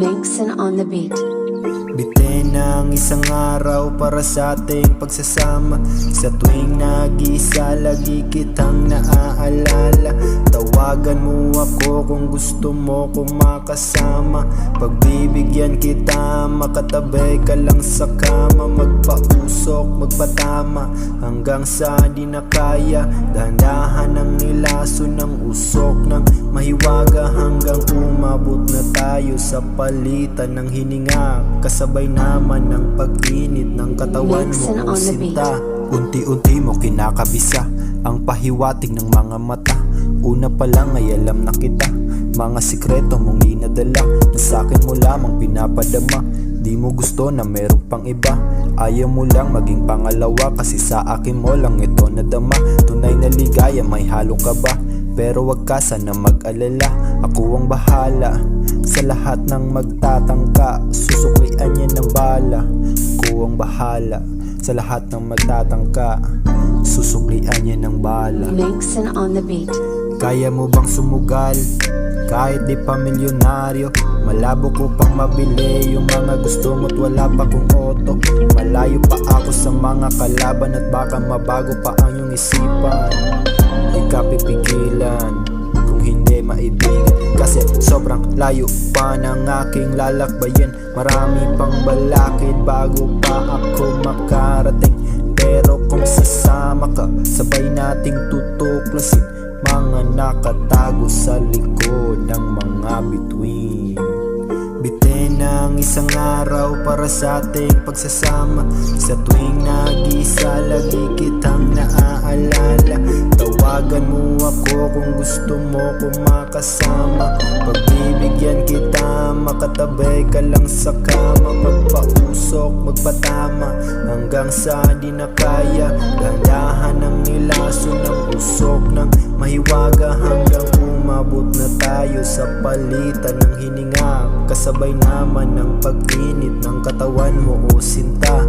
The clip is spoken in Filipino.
Linkson on the beat. Bitin ang isang araw para sa ating pagsasama. Sa tuwing nag-iisa, lagi kitang naaalala. Tawagan mo ako kung gusto mo ko makasama. Pagbibigyan kita, makatabi ka lang sa kama. Magpausok, magpatama, hanggang sa di na kaya. Dahan-dahan ang nilaso ng usok ng mahiwaga, hanggang umabot na tayo sa palitan ng hininga. Kasabay naman ng pag-init ng katawan mo, o sinta. Unti-unti mo kinakabisa ang pahiwatig ng mga mata. Una pa lang ay alam na kita, mga sikreto mong dinadala, na sa'kin mo lamang pinapadama. Di mo gusto na meron pang iba, ayaw mo lang maging pangalawa, kasi sa akin mo lang ito nadama. Tunay na ligaya, may halong kaba, pero wag ka sana mag-alala. Ako ang bahala sa lahat ng magtatangka, susuklian niya ng bala. Ako ang bahala sa lahat ng magtatangka, susuklian niya ng bala. Linkson on the beat. Kaya mo bang sumugal kahit di pa milyonaryo? Malabo ko pang mabili yung mga gusto mo't wala pa kong auto. Malayo pa ako sa mga kalaban at baka mabago pa ang iyong isipan. Di ka pipigilan kung hindi maibigan, kasi sobrang layo pa ng aking lalakbayin. Marami pang balakid bago pa ako makarating. Pero kung sasama ka, sabay nating tutuklasin mga nakatago sa likod ng mga bituin. Bitin ang isang araw para sa ating pagsasama. Sa tuwing nag-iisa, lagi kitang naaalala. Tawagan mo ako kung gusto mo ko makasama. Pagbibigyan kita, makatabi ka lang sa kama. Magpausok, magpatama, hanggang sa di na kaya. Dahan-dahan ang nilaso ng usok ng mahiwaga, hanggang umabot na tayo sa palitan ng hininga. Kasabay naman ng pag-init ng katawan mo, o sinta.